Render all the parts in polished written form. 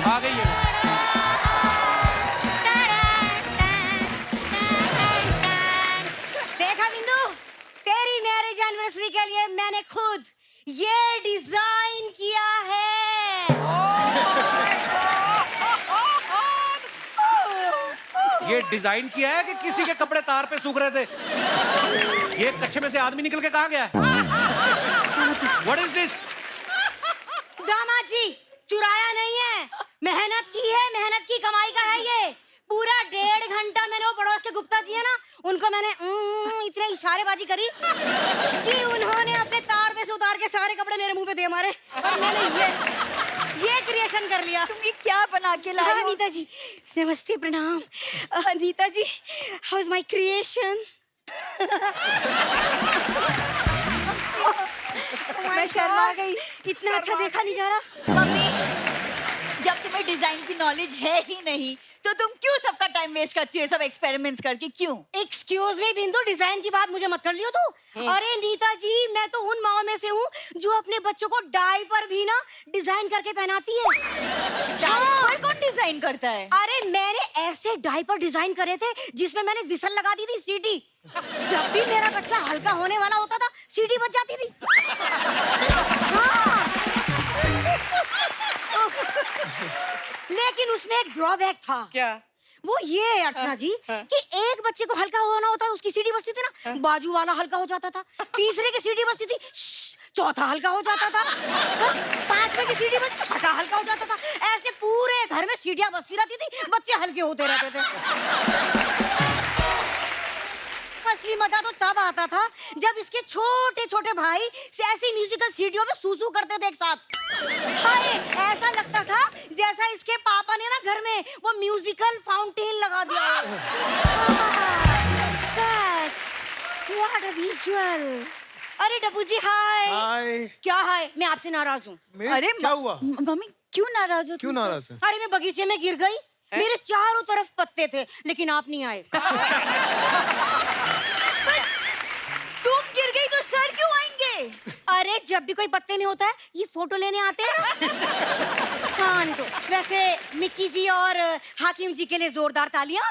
आ गई है। देखा बिंदु, तेरी मैरिज एनिवर्सरी के लिए मैंने खुद ये डिजाइन किया है। ये डिजाइन किया है कि किसी के कपड़े तार पे सूख रहे थे? ये कच्छे में से आदमी निकल के कहाँ गया? What is this? दामाद जी, चुराया नहीं है, मेहनत की है, मेहनत की कमाई का है ये। पूरा 1.5 घंटा मैंने वो पड़ोस के गुप्ता जी है ना, उनको मैंने इतने इशारेबाजी करी कि उन्होंने अपने तार पे से उतार के सारे कपड़े मेरे मुंह पे दे मारे और मैंने ये क्रिएशन कर लिया। तुम ये क्या बना के लाई हो? अनीता जी, नमस्ते, प्रणाम। अनीता जी, हाउ इज माय क्रिएशन? मैं शर्मा गई। इतना अच्छा देखा नहीं जा रहा। मम्मी, जब तुम्हें डिजाइन की नॉलेज है ही नहीं तो तुम क्यों सबका टाइम वेस्ट करती हो सब एक्सपेरिमेंट्स करके? क्यों? एक्सक्यूज मी बिंदु, डिजाइन की बात मुझे मत कर लियो तू। अरे नीता जी, मैं तो उन माओ में से हूँ जो अपने बच्चों को डायपर भी ना डिजाइन करके पहनाती है। डायपर कौन डिजाइन करता है? अरे मैंने ऐसे डायपर डिजाइन करे थे जिसमें मैंने विसल लगा दी थी, सीटी। जब भी मेरा बच्चा हल्का होने वाला होता था, सीटी बज जाती थी। हाँ। लेकिन उसमें एक ड्रॉबैक था। क्या? वो ये अर्चना जी कि एक बच्चे को हल्का होना होता, उसकी सीढ़ी बजती थी ना, बाजू वाला हल्का हो जाता था, तीसरे की सीढ़ी बजती थी, चौथा हल्का हो जाता था, पांचवे की सीढ़ी बजती, छठा हल्का हो जाता था। ऐसे पूरे घर में सीढ़ियां बजती रहती थी, बच्चे हल्के होते रहते थे। असली मजा तो तब आता था जब इसके छोटे छोटे भाई ऐसी म्यूजिकल सीढ़ियों पे सूसू करते थे एक साथ। हाय, ऐसा लगता था जैसा इसके पापा ने ना घर में वो म्यूजिकल फाउंटेन लगा दिया। सच, व्हाट अ विजुअल। अरे डब्बू जी, हाय। हाय। क्या हाय? मैं आपसे नाराज हूँ। अरे क्या हुआ? मम्मी क्यों नाराज हो? क्यों तुम नाराज है? अरे मैं बगीचे में गिर गई, मेरे चारों तरफ पत्ते थे, लेकिन आप नहीं आए। तुम गिर गई तो सर क्यों आएंगे? अरे जब भी कोई पत्ते में होता है, ये फोटो लेने आते हैं। हाँ, नहीं तो वैसे मिक्की जी और हाकिम जी के लिए जोरदार तालियां।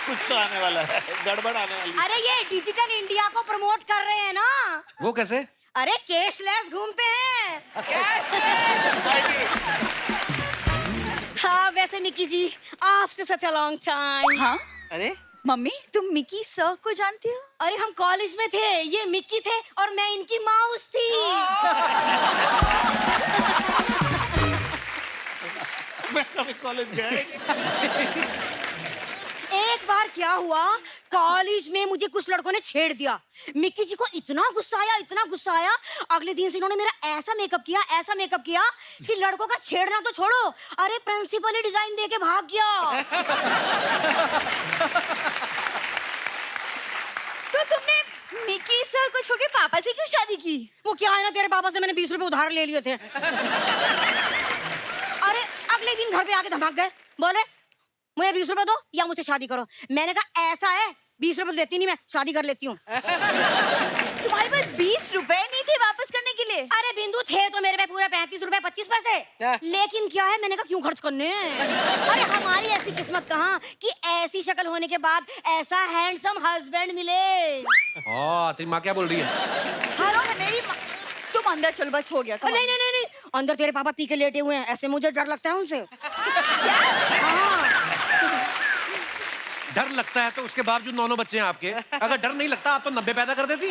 कुछ तो आने वाला है, गड़बड़ आने वाली है। अरे ये डिजिटल इंडिया को प्रमोट कर रहे हैं ना। वो कैसे? अरे कैशलेस घूमते हैं। हाँ, वैसे Mickey ji, after such a long time. हाँ? अरे मम्मी, तुम मिकी सर को जानती हो? अरे हम कॉलेज में थे, ये मिक्की थे और मैं इनकी माउस थी। मैं कभी कॉलेज गया नहीं। एक बार क्या हुआ, कॉलेज में मुझे कुछ लड़कों ने छेड़ दिया। मिक्की जी को इतना गुस्सा आया, इतना गुस्सा आया, अगले दिन से इन्होंने मेरा ऐसा मेकअप किया, ऐसा मेकअप किया कि लड़कों का छेड़ना तो छोड़ो, अरे प्रिंसिपल ही डिजाइन देके भाग गया। तो तुमने मिकी सर को छोड़ के पापा से क्यों शादी की? वो क्या है ना, तेरे पापा से मैंने 20 रुपए उधार ले लिए थे। अरे अगले दिन घर पे आके धमक गए, बोले मुझे 20 रुपए दो या मुझसे शादी करो। मैंने कहा ऐसा है, 20 रुपए देती नहीं, मैं शादी कर लेती हूँ। तुम्हारे पास 20 रुपए नहीं थे वापस करने के लिए? अरे बिंदु, थे तो मेरे पे पूरे 35 रुपए 25 पैसे, लेकिन क्या है, मैंने कहा क्यों खर्च करने। अरे हमारी ऐसी किस्मत कहाँ कि ऐसी शक्ल होने के बाद ऐसा हैंडसम हस्बैंड मिले। हाँ, तेरी माँ क्या बोल रही है? हेलो, मेरी तुम अंदर चल, बस हो गया। नहीं नहीं नहीं नहीं, अंदर तेरे पापा पी के लेटे हुए हैं, ऐसे मुझे डर लगता है उनसे। डर लगता है तो उसके बावजूद 9 बच्चे हैं आपके। अगर डर नहीं लगता आप तो 90 पैदा कर देती।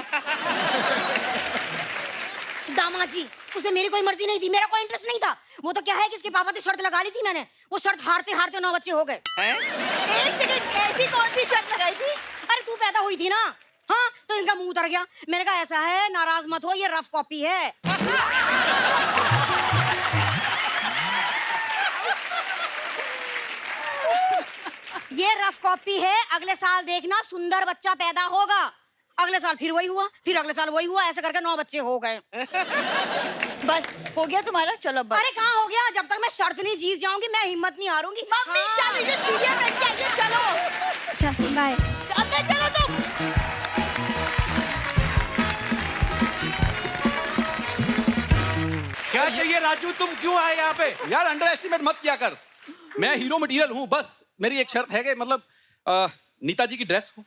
दामाद जी, उसे मेरी कोई मर्जी नहीं थी, मेरा कोई इंटरेस्ट नहीं था। वो तो क्या है कि इसके पापा से शर्त लगा ली थी मैंने, वो शर्त हारते हारते 9 बच्चे हो गए। एक सेकंड, ऐसी कौन सी शर्त लगाई थी? अरे तू पैदा हुई थी ना। हाँ, तो इनका मुंह उतर गया। मैंने कहा ऐसा है, नाराज मत हो, ये रफ कॉपी है। ये रफ कॉपी है, अगले साल देखना सुंदर बच्चा पैदा होगा। अगले साल फिर वही हुआ, फिर अगले साल वही हुआ, ऐसे करके 9 बच्चे हो गए। बस हो गया तुम्हारा? चलो बस। अरे कहाँ हो गया, जब तक मैं शर्त नहीं जीत जाऊंगी मैं हिम्मत नहीं हारूंगी। मम्मी चलो, ये सीढ़ियां बैठ के आइए, चलो। अच्छा बाय। अंदर चलो तुम। क्या चाहिए राजू? तुम क्यों आए यहाँ पे? यार अंडर एस्टिमेट मत किया कर। मैं हीरो मटेरियल हूँ, बस मेरी एक शर्त है कि मतलब नीता जी की ड्रेस हो,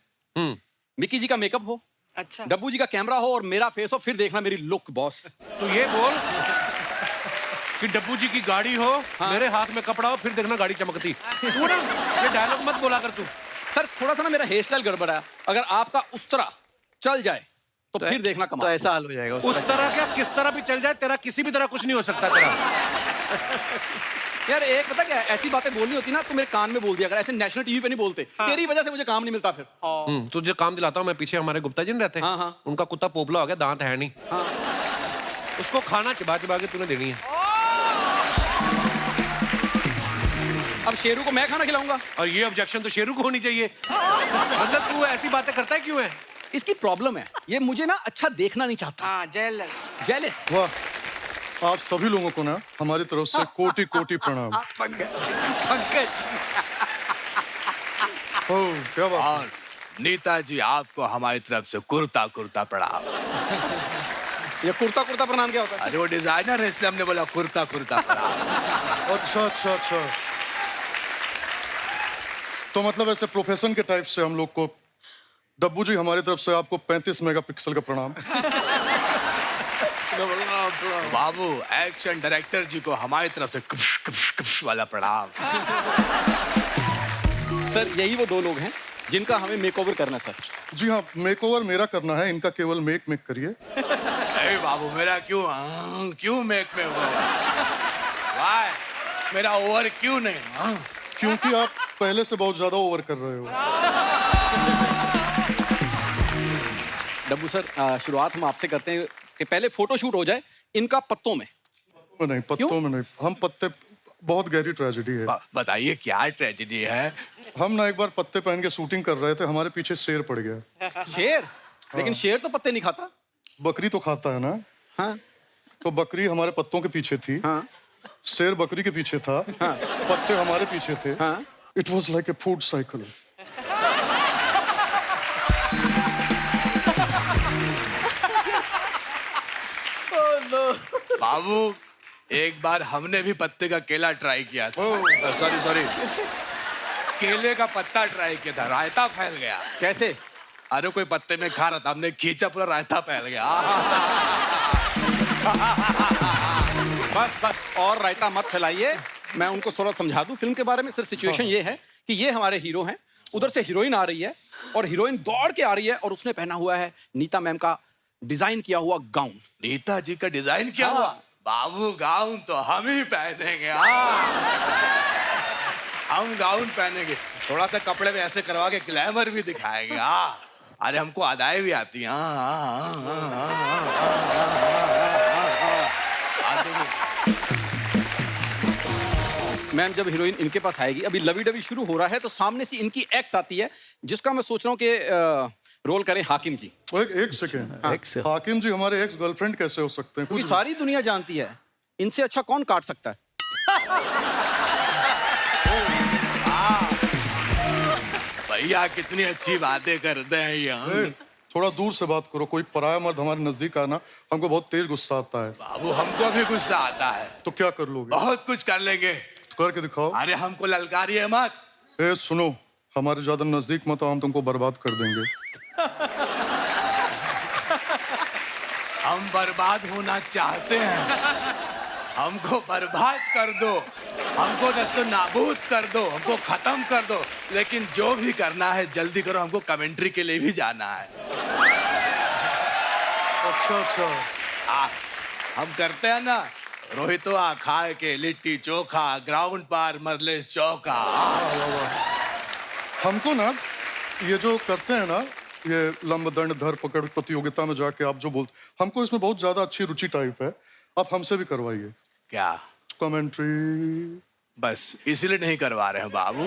मिकी जी का मेकअप हो, अच्छा डब्बू जी का कैमरा हो और मेरा फेस हो, फिर देखना मेरी लुक बॉस। तो ये बोल कि डब्बू जी की गाड़ी हो, मेरे हाथ में कपड़ा हो, फिर देखना गाड़ी चमकती। तू ना ये डायलॉग मत बोला कर तू। सर थोड़ा सा ना मेरा हेयर स्टाइल गड़बड़ा है, अगर आपका उस तरह चल जाए तो फिर देखना कमाल। तो ऐसा हाल हो जाएगा उस तरह क्या, किस तरह भी चल जाए, तेरा किसी भी तरह कुछ नहीं हो सकता तेरा। यार एक पता क्या है, ऐसी बातें बोलनी होती ना तो मेरे कान में बोल दिया अगर, ऐसे नेशनल टीवी पे नहीं बोलते। तेरी वजह से मुझे काम नहीं मिलता फिर। तुझे काम दिलाता हूँ मैं, पीछे हमारे गुप्ता जी नहीं रहते? हाँ। उनका कुत्ता पोपला हो गया, दांत है नहीं। उसको खाना चिबा चिबा के तूने देनी है। अब शेरू को मैं खाना खिलाऊंगा? और ये ऑब्जेक्शन तो शेरू को होनी चाहिए। मतलब तू ऐसी बातें करता है क्यों है? इसकी प्रॉब्लम है, ये मुझे ना अच्छा देखना नहीं चाहता। हाँ जेलस। जेलस। वाह, आप सभी लोगों को ना हमारी तरफ से कोटि कोटि प्रणाम। पंकज ओह क्या बात है। और नेताजी आपको हमारी तरफ से कुर्ता कुर्ता प्रणाम। ये कुर्ता कुर्ता प्रणाम क्या होता है? अरे वो डिजाइनर है इसलिए हमने बोला कुर्ता कुर्ता प्रणाम। अच्छा अच्छा अच्छा, तो मतलब ऐसे प्रोफेशन के टाइप से हम लोग को, डब्बू जी हमारी तरफ से आपको 35 मेगापिक्सल का प्रणाम। बाबू एक्शन डायरेक्टर जी को हमारी तरफ से कुप्श कुप्श कुप्श वाला प्रणाम। सर यही वो दो लोग हैं जिनका हमें मेकओवर करना है सर। जी हाँ, मेकओवर मेरा करना है, इनका केवल मेक मेक करिए। अरे बाबू मेरा क्यों मेक में हुआ? वाह मेरा ओवर क्यों नहीं? क्योंकि आप पहले से बहुत ज्यादा ओवर कर रहे हो। डब्बू सर शुरुआत हम आपसे करते हैं कि पहले फोटो शूट हो जाए इनका पत्तों में। नहीं, पत्तों में नहीं, हम पत्ते, बहुत गहरी ट्रेजेडी है। बताइए क्या ट्रेजेडी है? हम ना एक बार पत्ते पहन के शूटिंग कर रहे थे, हमारे पीछे शेर पड़ गया। शेर? लेकिन शेर तो पत्ते नहीं खाता। बकरी तो खाता है ना। हाँ। तो बकरी हमारे पत्तों के पीछे थी। हाँ। शेर बकरी के पीछे था। हाँ। पत्ते हमारे पीछे थे। हाँ। It was like a food cycle. बाबू एक बार हमने भी पत्ते का केला ट्राई किया था। सॉरी केले का पत्ता ट्राई किया था, रायता फैल गया। कैसे? अरे कोई पत्ते में खा रहा था, हमने खींचा पूरा रायता फैल गया। बस और रायता मत फैलाइए, मैं उनको थोड़ा समझा दूं फिल्म के बारे में। सर सिचुएशन ये है कि ये हमारे हीरो हैं, उधर से हीरोइन आ रही है और हीरोइन दौड़ के आ रही है और उसने पहना हुआ है नीता मैम का डिजाइन किया हुआ गाउन। नीता जी का डिजाइन किया हुआ? बाबू गाउन तो हम ही पहनेंगे। हम गाउन पहनेंगे, थोड़ा सा कपड़े में ऐसे करवा के ग्लैमर भी दिखाएंगे। अरे हमको अदाएं भी आती हैं। मैम जब हीरोइन इनके पास आएगी, अभी लवी डवी शुरू हो रहा है, तो सामने से इनकी एक्स आती है जिसका मैं सोच रहा हूँ कि रोल करें हाकिम जी। एक सेकेंड, हाकिम जी हमारे एक्स गर्लफ्रेंड कैसे हो सकते हैं? क्योंकि सारी दुनिया जानती है इनसे अच्छा कौन काट सकता है। भैया कितनी अच्छी बातें करते हैं ये। थोड़ा दूर से बात करो, कोई पराया मर्द हमारे नजदीक आना हमको बहुत तेज गुस्सा आता है। बाबू हमको भी गुस्सा आता है। तो क्या कर लोगे? बहुत कुछ कर लेंगे। तो करके दिखाओ। अरे हमको ललकारिए मत। सुनो, हमारे ज्यादा नजदीक मत आओ, हम तुमको बर्बाद कर देंगे। हम बर्बाद होना चाहते हैं, हमको बर्बाद कर दो, हमको दस्तो नाबूद कर दो, हमको खत्म कर दो, लेकिन जो भी करना है जल्दी करो, हमको कमेंट्री के लिए भी जाना है। अच्छा हम करते हैं ना, रोहितो खाए के लिट्टी चोखा, ग्राउंड पार मरले चौका। हमको ना ये जो करते हैं ना, ये लंब दंड धर पकड़ प्रतियोगिता में जाके आप जो बोलते, हमको इसमें बहुत ज्यादा अच्छी रुचि टाइप है, आप हमसे भी करवाइए। क्या? कमेंट्री। बस इसलिए नहीं करवा रहे हैं बाबू,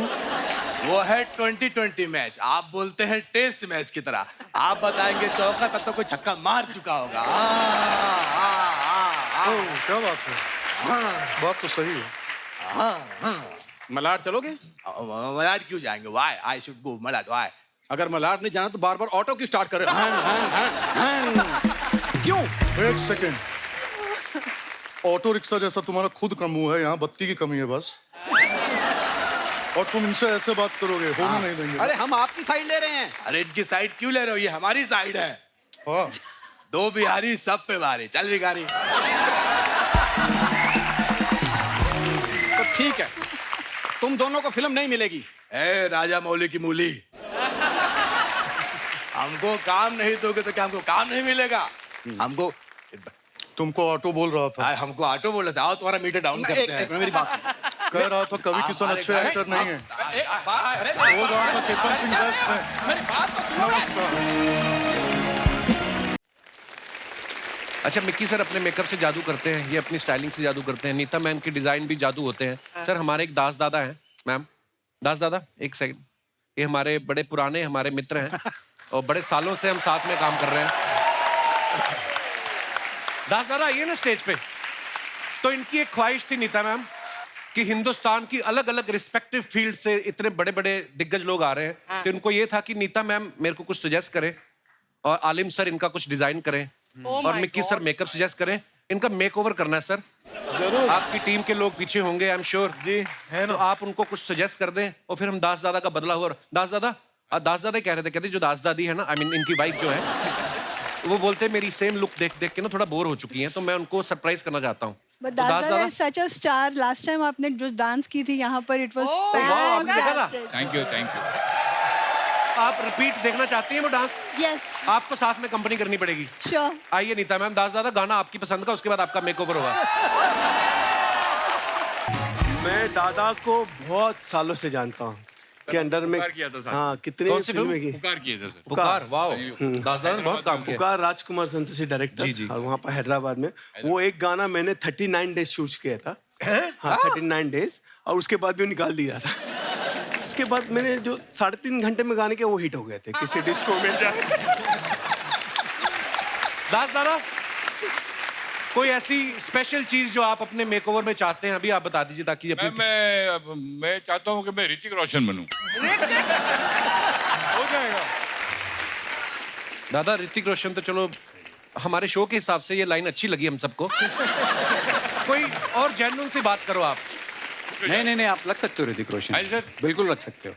वो है 2020 मैच, आप बोलते हैं टेस्ट मैच की तरह। आप बताएंगे चौका, तब तो कोई छक्का मार चुका होगा। क्या बात है? बात तो सही है। मलाड चलोगे? मलाड क्यों जाएंगे? Why I should go Malad. Why? अगर मलाड नहीं जाना तो बार बार ऑटो की स्टार्ट कर रहे। क्यों? एक सेकेंड, ऑटो रिक्शा जैसा तुम्हारा खुद का मुंह है, यहाँ बत्ती की कमी है बस। और तुम इनसे ऐसे बात करोगे, होने नहीं देंगे। अरे हम आपकी साइड ले रहे हैं। अरे इनकी साइड क्यों ले रहे हो, ये हमारी साइड है। हाँ, 2 बिहारी सब पे भारी, चल भिखारी। तो ठीक है, तुम दोनों को फिल्म नहीं मिलेगी। ए राजा मौली की मूली, हमको काम नहीं दोगे तो क्या हमको काम नहीं मिलेगा? हमको तुमको ऑटो बोल रहा था। हमको ऑटो बोल रहा था, आओ तुम्हारा मीटर डाउन करते हैं। मेरी बात सुनो। कह रहा था कवि किशन अच्छे एक्टर नहीं है। अरे बोल रहा था केतन सिंह बेस्ट है। मेरी बात तो सुनो। नमस्कार। अच्छा, मिक्की सर अपने मेकअप से जादू करते हैं, ये अपनी स्टाइलिंग से जादू करते हैं, नीता मैम की डिजाइन भी जादू होते हैं। सर हमारे एक दास दादा हैं, मैम दास दादा एक सेकंड, ये हमारे बड़े पुराने हमारे मित्र हैं और बड़े सालों से हम साथ में काम कर रहे हैं। दास दादा आइए ना स्टेज पे। तो इनकी एक ख्वाहिश थी नीता मैम कि हिंदुस्तान की अलग अलग रिस्पेक्टिव फील्ड से इतने बड़े बड़े दिग्गज लोग आ रहे हैं, तो इनको ये था कि नीता मैम मेरे को कुछ सजेस्ट करें और आलिम सर इनका कुछ डिजाइन करें और मिक्की सर मेकअप सजेस्ट करें। इनका मेकओवर करना है सर। जरूर, आपकी टीम के लोग पीछे होंगे, आई एम श्योर जी है ना। तो आप उनको कुछ सजेस्ट कर दें और फिर हम दास दादा का बदला हो। दास दादा कह रहे थे, कहते जो दास दादी है ना, आई मीन इनकी वाइफ जो है, वो बोलते मेरी सेम लुक देख देख के ना थोड़ा बोर हो चुकी हैं, तो मैं उनको सरप्राइज करना चाहता हूँ। But Daza is such a star. Last time आपने जो डांस की थी यहाँ पर, it was fantastic. Thank you आप रिपीट देखना चाहती हैं वो डांस? Yes, आपको साथ में कंपनी करनी पड़ेगी। sure. आइए नीता मैम, दास दादा गाना आपकी पसंद का, उसके बाद आपका मेकओवर होगा। मैं दादा को बहुत सालों से जानता हूँ के अंडर में। किया था हाँ, कितनी कौन सी फिल्में की। पुकार किए थे सर। पुकार, वाओ, दास दादा ने बहुत काम किया। पुकार राजकुमार संतोषी डायरेक्टर। जी, जी। और वहाँ पर हैदराबाद में वो एक गाना मैंने 39 डेज शूट किया था। हाँ, 39 डेज, और उसके बाद भी निकाल दिया था। उसके बाद मैंने जो 3.5 घंटे में गाने के वो हिट हो गए थे, किसी डिस्को में जाए। दास दादा कोई ऐसी स्पेशल चीज जो आप अपने मेकओवर में चाहते हैं, अभी आप बता दीजिए ताकि अपनी... मैं चाहता हूँ कि मैं ऋतिक रोशन बनूं। हो जाएगा। दादा ऋतिक रोशन तो चलो हमारे शो के हिसाब से ये लाइन अच्छी लगी हम सबको। कोई और जेन्युइन सी बात करो आप। नहीं, आप लग सकते हो ऋतिक रोशन। हाँ सर। बिल्कुल लग सकते हो।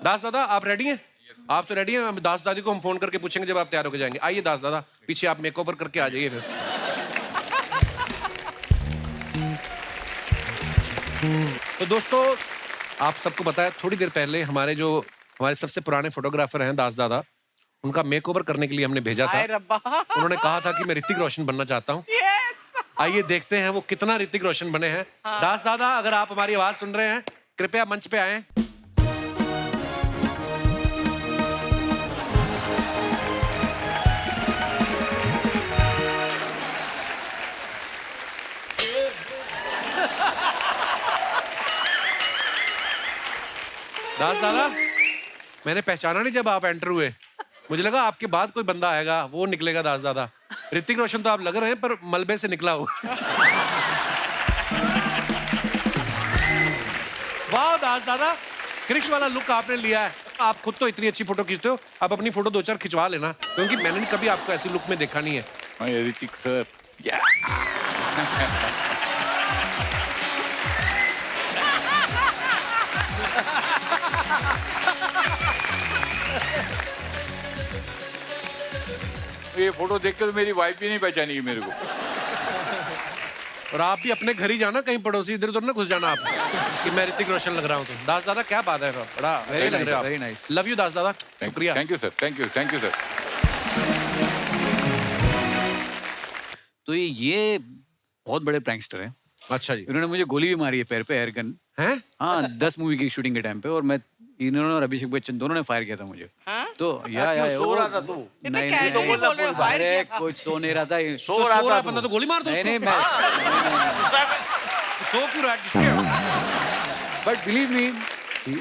दास दादा आप रेडी हैं? आप तो रेडी हैं? हम दास दादी को हम फोन करके पूछेंगे जब आप तैयार होकर जाएंगे। आइए दास दादा, पीछे आप मेकओवर करके आ जाइए फिर। तो दोस्तों आप सबको पता है, थोड़ी देर पहले हमारे सबसे पुराने फोटोग्राफर हैं दास दादा, उनका मेकओवर करने के लिए हमने भेजा था। उन्होंने कहा था कि मैं ऋतिक रोशन बनना चाहता हूँ। आइए देखते हैं वो कितना ऋतिक रोशन बने हैं। दास दादा अगर आप हमारी आवाज सुन रहे हैं, कृपया मंच पे आएं। दास दादा मैंने पहचाना नहीं जब आप एंटर हुए, मुझे लगा आपके बाद कोई बंदा आएगा, वो निकलेगा दास दादा। ऋतिक रोशन तो आप लग रहे हैं पर मलबे से निकला हो। वाह दास दादा, क्रिश वाला लुक आपने लिया है। आप खुद तो इतनी अच्छी फोटो खींचते हो, आप अपनी फोटो 2-4 खिंचवा लेना, क्योंकि मैंने कभी आपको ऐसी लुक में देखा नहीं है। हाँ ऋतिक सर। ये फोटो देख के तो मेरी वाइफ भी नहीं पहचानी मेरे को। और आप भी अपने घर ही जाना, कहीं पड़ोसी इधर उधर ना घुस जाना आप कि मैं ऋतिक रोशन लग रहा हूँ। तो दास दादा क्या बात है, बड़ा अच्छे लग रहे हो very आप। nice. लव यू दास दादा, शुक्रिया। Thank you sir, thank you sir. तो ये बहुत बड़े प्रैंकस्टर हैं। अच्छा जी। इन्होंने मुझे गोली भी मारी है पैर पे, एयर गन। हैं? हाँ, 10 मूवी की शूटिंग के टाइम पे, और मैं इन्होंने और अभिषेक बच्चन दोनों ने फायर किया था मुझे। तो सो रहा था तू? नहीं, अरे कुछ सो नहीं रहा था। सो रहा था बंदा तो गोली मार दो नहीं, उसको। मैं सो क्यों रहा है? But believe me,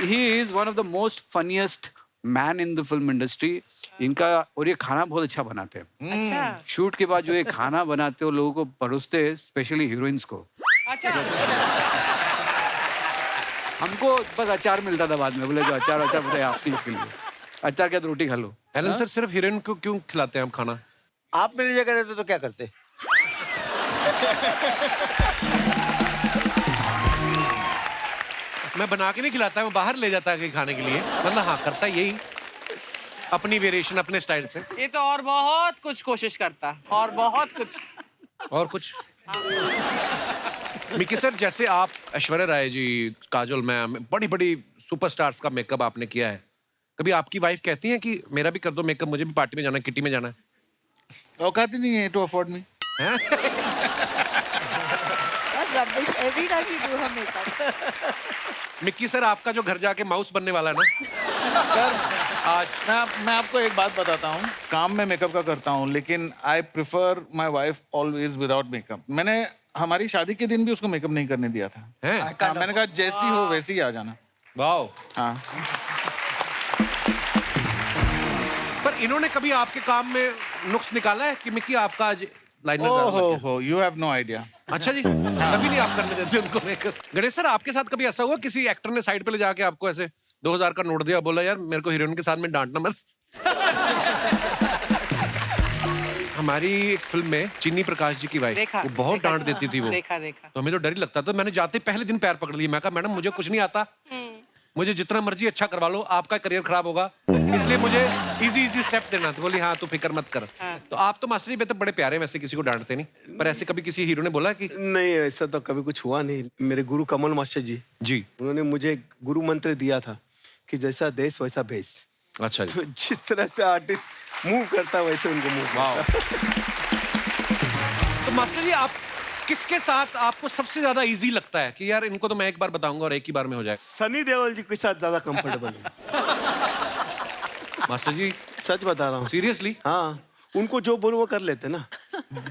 he is one of the most funniest man in the film industry. इनका, और ये खाना बहुत अच्छा बनाते हैं। अच्छा। शूट के बाद जो ये खाना बनाते हो, लोगों को परोसते हैं, स्पेशली हीरोइंस को। अच्छा। हमको बस अचार मिलता था बाद में, बोले जो अचार बताया आपके लोग के लिए, अचार के साथ रोटी खा लो। एलन सर सिर्फ हीरोइन को क्यों खिलाते हैं आप खाना? आप मेरी जगह रहते तो क्या करते? मैं बना के नहीं खिलाता, मैं बाहर ले जाता कहीं खाने के लिए, मतलब हाँ करता यही अपनी वेरिएशन अपने स्टाइल से। ये तो और बहुत कुछ कोशिश करता, और बहुत कुछ। और कुछ मिकी सर, जैसे आप ऐश्वर्या राय जी, काजोल मैम, बड़ी बड़ी सुपरस्टार्स का मेकअप आपने किया है, कभी आपकी वाइफ कहती है कि मेरा भी कर दो मेकअप, मुझे भी पार्टी में जाना है, किटी में जाना है? औकात ही नहीं है टू अफोर्ड मी। हैं? Rubbish. Every time you do her makeup. Mickey sir, आपका जो घर जाके माउस बनने वाला है ना सर, आज, मैं आपको एक बात बताता हूँ, काम में मेकअप का करता हूँ, लेकिन I prefer my wife always without makeup. मैंने हमारी शादी के दिन भी उसको मेकअप नहीं करने दिया था। हैं? हाँ, मैंने कहा जैसी हो वैसी ही आ जाना। वाओ। हाँ। पर इन्होंने कभी आपके काम में नुक्स निकाला है कि मिक्की आपका आज लाइनर ज्यादा लग गया? हो यू हैव नो आइडिया। अच्छा जी, कभी नहीं आप करने देते उनको मेकअप? गणेश सर, आपके साथ कभी ऐसा हुआ किसी एक्टर ने साइड पे ले जाके आपको ऐसे 2000 का नोट दिया, बोला यार मेरे को हीरोइन के साथ में डांटना मत? हमारी एक फिल्म में चिन्नी प्रकाश जी की वाइफ, देखा, वो बहुत देखा, डांट देती थी वो, देखा। तो हमें तो डर ही लगता था। मैंने जाते पहले दिन पैर पकड़ लिए, मैं कहा मैडम मुझे कुछ नहीं आता, मुझे जितना मर्जी अच्छा करवा लो, आपका करियर खराब होगा, इसलिए मुझे इजी स्टेप देना। तो बोली हाँ तू फिक्र मत कर। तो आप तो मास्टर जी पे तो बड़े प्यारे, वैसे किसी को डांटते नहीं, पर ऐसे कभी किसी हीरो ने बोला कि? नहीं, ऐसा तो कभी कुछ हुआ नहीं। मेरे गुरु कमल मास्टर जी, उन्होंने मुझे गुरु मंत्र दिया था कि जैसा देश वैसा भेष। अच्छा जी। तो जिस तरह से आर्टिस्ट मूव करता वैसे उनको मूव। तो मास्टर जी, आप किसके साथ आपको सबसे ज्यादा इजी लगता है कि यार इनको तो मैं एक बार बताऊंगा और एक ही बार में हो जाए? सनी देओल जी के साथ ज्यादा कंफर्टेबल है। मास्टर जी सच बता रहा हूँ, सीरियसली? हाँ, उनको जो बोलो वो कर लेते ना।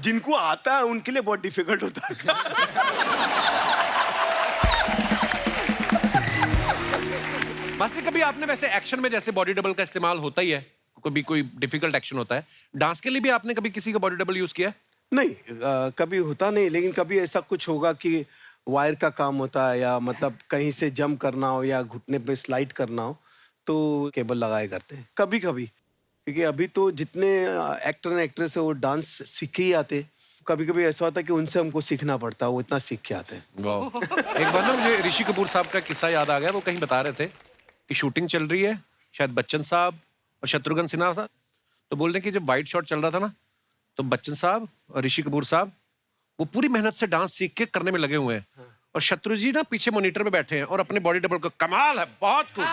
जिनको आता है उनके लिए बहुत डिफिकल्ट होता है। मास्टर, कभी आपने वैसे एक्शन में जैसे बॉडी डबल का इस्तेमाल होता ही है, कभी कोई डिफिकल्ट एक्शन होता है, डांस के लिए भी आपने कभी किसी का बॉडी डबल यूज किया है? नहीं, कभी होता नहीं, लेकिन कभी ऐसा कुछ होगा कि वायर का काम होता है या मतलब कहीं से जंप करना हो या घुटने पे स्लाइड करना हो तो केबल लगाए करते हैं कभी कभी। क्योंकि अभी तो जितने एक्टर एंड एक्ट्रेस है वो डांस सीख ही आते, कभी कभी ऐसा होता है कि उनसे हमको सीखना पड़ता है, वो इतना सीख के आते हैं। एक बार ना मुझे ऋषि कपूर साहब का किस्सा याद आ गया, वो कहीं बता रहे थे कि शूटिंग चल रही है, शायद बच्चन साहब और शत्रुघ्न सिन्हा था, तो बोल रहे कि जब वाइट शॉट चल रहा था ना, तो बच्चन साहब और ऋषि कपूर साहब वो पूरी मेहनत से डांस सीख के करने में लगे हुए हैं, और शत्रु जी ना पीछे मॉनिटर पे बैठे हैं और अपने बॉडी डबल को, कमाल है, बहुत कुछ।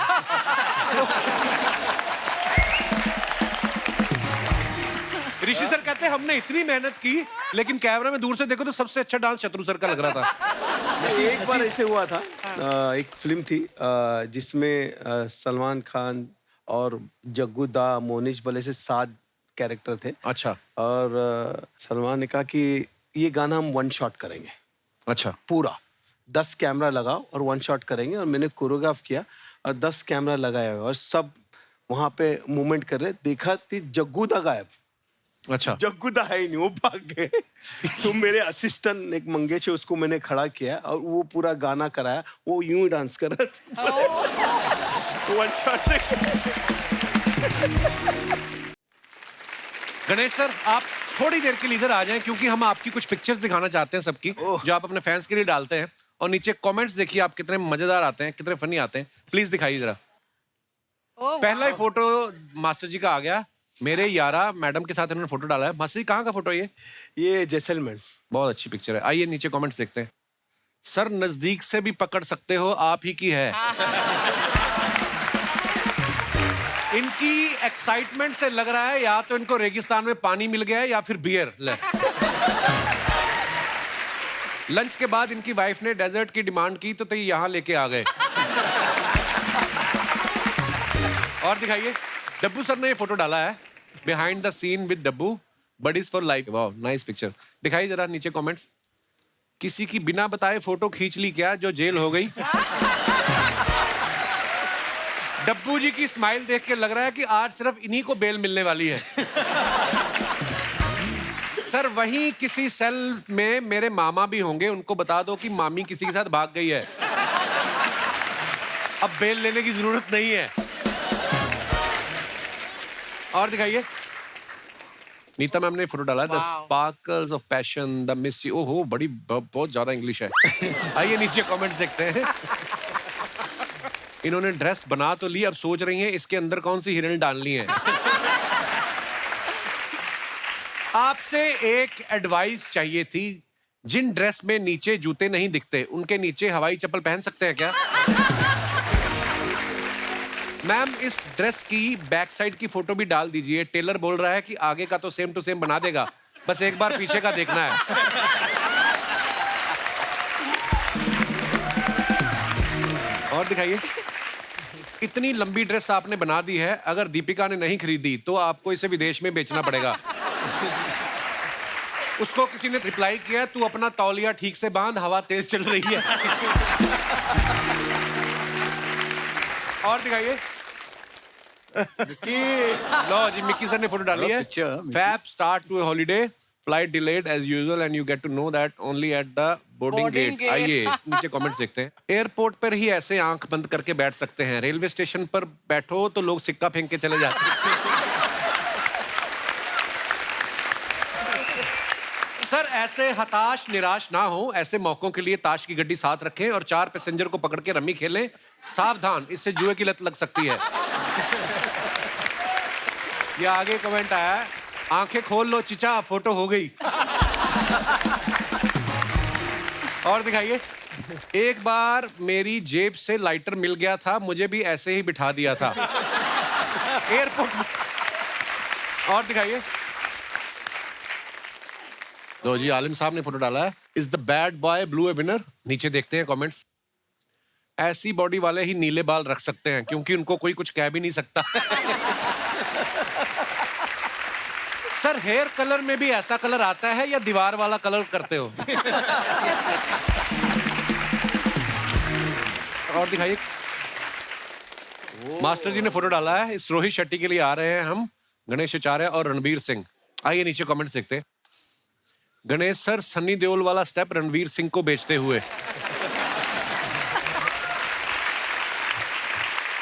ऋषि सर कहते हैं हमने इतनी मेहनत की, लेकिन कैमरा में दूर से देखो तो सबसे अच्छा डांस शत्रु सर का लग रहा था। एक बार ऐसे हुआ था, एक फिल्म थी जिसमें सलमान खान और जग्गू दा, मोनिश बले से 7 कैरेक्टर थे। अच्छा। और सलमान ने कहा कि ये गाना हम 1 शॉट करेंगे। अच्छा। पूरा 10 कैमरा लगाओ और 1 शॉट करेंगे, और मैंने कोरियोग्राफ किया और 10 कैमरा लगाया और सब वहां पे मूवमेंट कर रहे, देखा थी जग्गू दा गायब। अच्छा। जग्गू दा है ही नहीं, वो भाग गए। तो मेरे असिस्टेंट एक मंगेश है, उसको मैंने खड़ा किया और वो पूरा गाना कराया, वो यूं ही डांस कर रहा था। 1 शॉट। गणेश सर, आप थोड़ी देर के लिए इधर आ जाएं, क्योंकि हम आपकी कुछ पिक्चर्स दिखाना चाहते हैं सबकी, जो आप अपने फैंस के लिए डालते हैं, और नीचे कमेंट्स देखिए आप कितने मजेदार आते हैं, कितने फनी आते हैं। प्लीज दिखाइए जरा। पहला ही फोटो मास्टर जी का आ गया, मेरे यारा मैडम के साथ इन्होंने फोटो डाला है। मास्टर जी कहाँ का फोटो है ये जैसलमेर। बहुत अच्छी पिक्चर है। आइए नीचे कमेंट्स देखते हैं। सर नजदीक से भी पकड़ सकते हो, आप ही की है। इनकी एक्साइटमेंट से लग रहा है या तो इनको रेगिस्तान में पानी मिल गया है या फिर बियर। लंच के बाद इनकी वाइफ ने डेजर्ट की डिमांड की तो ये यहाँ लेके आ गए। और दिखाइए, डब्बू सर ने ये फोटो डाला है, behind the scene with Dabboo, buddies for life. वाह, नाइस पिक्चर। दिखाइए जरा नीचे कमेंट्स। किसी की बिना बताए फोटो खींच ली क्या जो जेल हो गई? डब्बू जी की स्माइल देख के लग रहा है कि आज सिर्फ इन्हीं को बेल मिलने वाली है। सर वहीं किसी सेल में मेरे मामा भी होंगे, उनको बता दो कि मामी किसी के साथ भाग गई है, अब बेल लेने की जरूरत नहीं है। और दिखाइए, नीता मैम ने फोटो डाला the sparkles of passion the mystery. ओहो बड़ी बहुत ज्यादा इंग्लिश है। आइए नीचे कमेंट्स देखते हैं। इन्होंने ड्रेस बना तो ली, अब सोच रही हैं इसके अंदर कौन सी हीरोइन डालनी है। आपसे एक एडवाइस चाहिए थी, जिन ड्रेस में नीचे जूते नहीं दिखते उनके नीचे हवाई चप्पल पहन सकते हैं क्या? मैम इस ड्रेस की बैक साइड की फोटो भी डाल दीजिए। टेलर बोल रहा है कि आगे का तो सेम टू सेम बना देगा, बस एक बार पीछे का देखना है। और दिखाइए। इतनी लंबी ड्रेस आपने बना दी है, अगर दीपिका ने नहीं खरीदी तो आपको इसे विदेश में बेचना पड़ेगा। उसको किसी ने रिप्लाई किया, तू अपना तौलिया ठीक से बांध, हवा तेज चल रही है। और दिखाइए। लो जी, मिक्की सर ने फोटो डाली है। Fab start to holiday, flight delayed as usual and you get to know that only at the boarding gate. आइए नीचे कमेंट्स देखते हैं। एयरपोर्ट पर ही ऐसे आंख बंद करके बैठ सकते हैं, रेलवे स्टेशन पर बैठो तो लोग सिक्का फेंक के चले जाते हैं। सर ऐसे हताश निराश ना हो, ऐसे मौकों के लिए ताश की गड्डी साथ रखें और 4 पैसेंजर को पकड़ के रम्मी खेलें। सावधान, इससे जुए की लत लग सकती है। ये आगे कमेंट आया है, आंखें खोल लो चिचा, फोटो हो गई। और दिखाइए। एक बार मेरी जेब से लाइटर मिल गया था, मुझे भी ऐसे ही बिठा दिया था एयरपोर्ट। और दिखाइए। लो जी, आलिम साहब ने फोटो डाला है। Is the bad boy blue A winner? नीचे देखते हैं कमेंट्स। ऐसी बॉडी वाले ही नीले बाल रख सकते हैं, क्योंकि उनको कोई कुछ कह भी नहीं सकता। सर हेयर कलर में भी ऐसा कलर आता है या दीवार वाला कलर करते हो? और दिखाइए। मास्टर जी ने फोटो डाला है। इस रोहित शेट्टी के लिए आ रहे हैं हम, गणेश आचार्य और रणवीर सिंह। आइए नीचे कमेंट्स देखते हैं। गणेश सर सन्नी देओल वाला स्टेप रणवीर सिंह को बेचते हुए।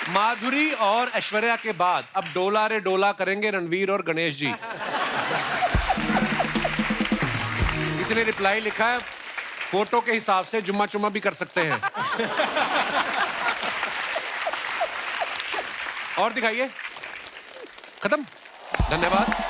माधुरी और ऐश्वर्या के बाद अब डोला रे डोला करेंगे रणवीर और गणेश जी। किसी ने रिप्लाई लिखा है, फोटो के हिसाब से जुम्मा चुम्मा भी कर सकते हैं। और दिखाइए। खत्म। धन्यवाद।